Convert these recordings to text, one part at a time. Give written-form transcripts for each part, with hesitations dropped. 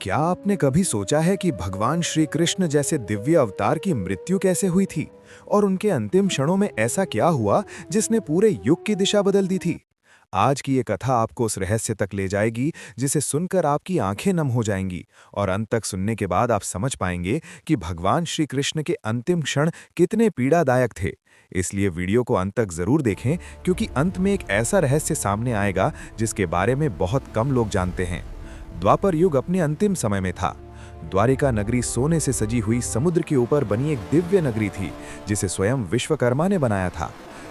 क्या आपने कभी सोचा है कि भगवान श्री कृष्ण जैसे दिव्य अवतार की मृत्यु कैसे हुई थी और उनके अंतिम क्षणों में ऐसा क्या हुआ जिसने पूरे युग की दिशा बदल दी थी? आज की ये कथा आपको उस रहस्य तक ले जाएगी जिसे सुनकर आपकी आंखें नम हो जाएंगी और अंत तक सुनने के बाद आप समझ पाएंगे कि भगवान श्री कृष्ण के अंतिम क्षण कितने पीड़ादायक थे। इसलिए वीडियो को अंत तक जरूर देखें, क्योंकि अंत में एक ऐसा रहस्य सामने आएगा जिसके बारे में बहुत कम लोग जानते हैं। द्वापर युग अपने अंतिम समय में था। द्वारिका नगरी सोने से सजी हुई समुद्र के ऊपर बनी एक दिव्य नगरी थी जिसे स्वयं विश्वकर्मा ने बनाया था।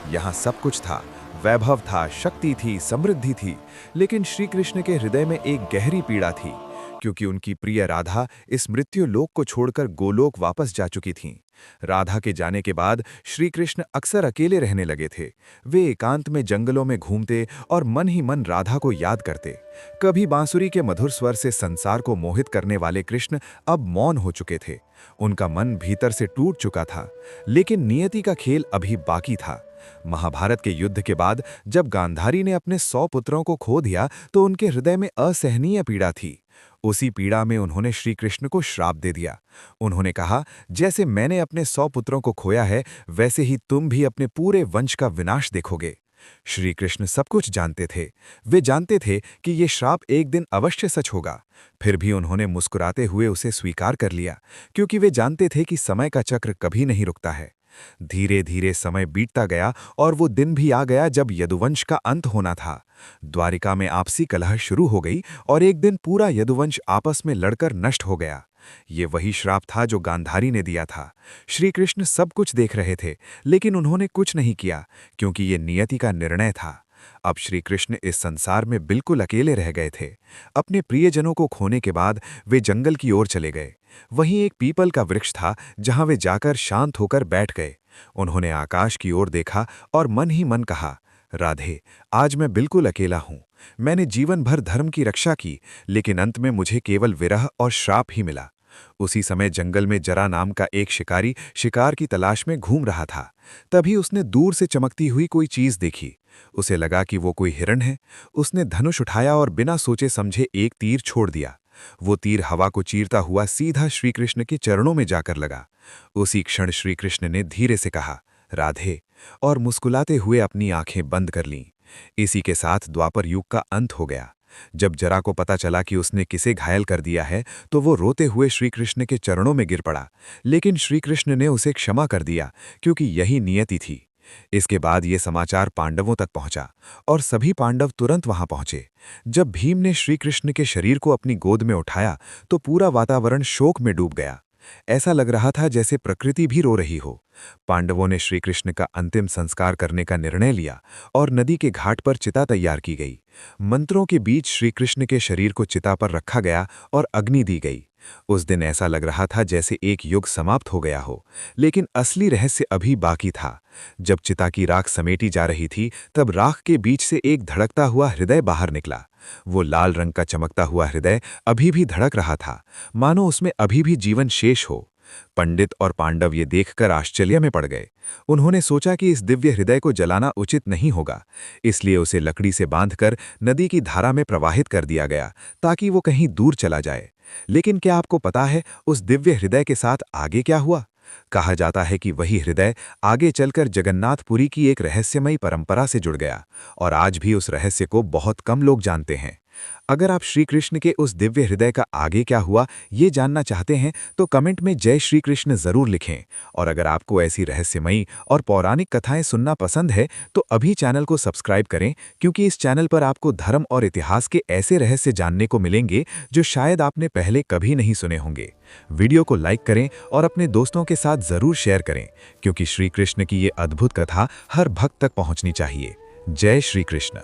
यहाँ सब कुछ था, वैभव था, शक्ति थी, समृद्धि थी, लेकिन श्री कृष्ण के हृदय में एक गहरी पीड़ा थी, क्योंकि उनकी प्रिय राधा इस मृत्यु लोक को छोड़कर गोलोक वापस जा चुकी थीं। राधा के जाने के बाद श्री कृष्ण अक्सर अकेले रहने लगे थे। वे एकांत में जंगलों में घूमते और मन ही मन राधा को याद करते। कभी बांसुरी के मधुर स्वर से संसार को मोहित करने वाले कृष्ण अब मौन हो चुके थे। उनका मन भीतर से टूट चुका था, लेकिन नियति का खेल अभी बाकी था। महाभारत के युद्ध के बाद जब गांधारी ने अपने 100 पुत्रों को खो दिया तो उनके हृदय में असहनीय पीड़ा थी। उसी पीड़ा में उन्होंने श्री कृष्ण को श्राप दे दिया। उन्होंने कहा, जैसे मैंने अपने 100 पुत्रों को खोया है, वैसे ही तुम भी अपने पूरे वंश का विनाश देखोगे। श्री कृष्ण सब कुछ जानते थे। वे जानते थे कि ये श्राप एक दिन अवश्य सच होगा। फिर भी उन्होंने मुस्कुराते हुए उसे स्वीकार कर लिया, क्योंकि वे जानते थे कि समय का चक्र कभी नहीं रुकता है। धीरे धीरे समय बीतता गया और वो दिन भी आ गया जब यदुवंश का अंत होना था। द्वारिका में आपसी कलह शुरू हो गई और एक दिन पूरा यदुवंश आपस में लड़कर नष्ट हो गया। ये वही श्राप था जो गांधारी ने दिया था। श्री कृष्ण सब कुछ देख रहे थे, लेकिन उन्होंने कुछ नहीं किया, क्योंकि ये नियति का निर्णय था। अब श्री कृष्ण इस संसार में बिल्कुल अकेले रह गए थे। अपने प्रियजनों को खोने के बाद वे जंगल की ओर चले गए। वहीं एक पीपल का वृक्ष था जहां वे जाकर शांत होकर बैठ गए। उन्होंने आकाश की ओर देखा और मन ही मन कहा, राधे, आज मैं बिल्कुल अकेला हूं। मैंने जीवन भर धर्म की रक्षा की, लेकिन अंत में मुझे केवल विरह और श्राप ही मिला। उसी समय जंगल में जरा नाम का एक शिकारी शिकार की तलाश में घूम रहा था। तभी उसने दूर से चमकती हुई कोई चीज देखी। उसे लगा कि वो कोई हिरण है। उसने धनुष उठाया और बिना सोचे समझे एक तीर छोड़ दिया। वो तीर हवा को चीरता हुआ सीधा श्रीकृष्ण के चरणों में जाकर लगा। उसी क्षण श्रीकृष्ण ने धीरे से कहा, राधे, और मुस्कुराते हुए अपनी आंखें बंद कर लीं। इसी के साथ द्वापर युग का अंत हो गया। जब जरा को पता चला कि उसने किसे घायल कर दिया है, तो वो रोते हुए श्रीकृष्ण के चरणों में गिर पड़ा, लेकिन श्रीकृष्ण ने उसे क्षमा कर दिया, क्योंकि यही नियति थी। इसके बाद ये समाचार पांडवों तक पहुंचा और सभी पांडव तुरंत वहां पहुंचे। जब भीम ने श्रीकृष्ण के शरीर को अपनी गोद में उठाया तो पूरा वातावरण शोक में डूब गया। ऐसा लग रहा था जैसे प्रकृति भी रो रही हो। पांडवों ने श्रीकृष्ण का अंतिम संस्कार करने का निर्णय लिया और नदी के घाट पर चिता तैयार की गई। मंत्रों के बीच श्रीकृष्ण के शरीर को चिता पर रखा गया और अग्नि दी गई। उस दिन ऐसा लग रहा था जैसे एक युग समाप्त हो गया हो, लेकिन असली रहस्य अभी बाकी था। जब चिता की राख समेटी जा रही थी, तब राख के बीच से एक धड़कता हुआ हृदय बाहर निकला। वो लाल रंग का चमकता हुआ हृदय अभी भी धड़क रहा था, मानो उसमें अभी भी जीवन शेष हो। पंडित और पांडव ये देखकर आश्चर्य में पड़ गए। उन्होंने सोचा कि इस दिव्य हृदय को जलाना उचित नहीं होगा, इसलिए उसे लकड़ी से बांधकर नदी की धारा में प्रवाहित कर दिया गया, ताकि वो कहीं दूर चला जाए। लेकिन क्या आपको पता है उस दिव्य हृदय के साथ आगे क्या हुआ? कहा जाता है कि वही हृदय आगे चलकर जगन्नाथपुरी की एक रहस्यमयी परंपरा से जुड़ गया, और आज भी उस रहस्य को बहुत कम लोग जानते हैं। अगर आप श्री कृष्ण के उस दिव्य हृदय का आगे क्या हुआ ये जानना चाहते हैं, तो कमेंट में जय श्री कृष्ण जरूर लिखें। और अगर आपको ऐसी रहस्यमयी और पौराणिक कथाएं सुनना पसंद है तो अभी चैनल को सब्सक्राइब करें, क्योंकि इस चैनल पर आपको धर्म और इतिहास के ऐसे रहस्य जानने को मिलेंगे जो शायद आपने पहले कभी नहीं सुने होंगे। वीडियो को लाइक करें और अपने दोस्तों के साथ जरूर शेयर करें, क्योंकि श्री कृष्ण की ये अद्भुत कथा हर भक्त तक पहुंचनी चाहिए। जय श्री कृष्ण।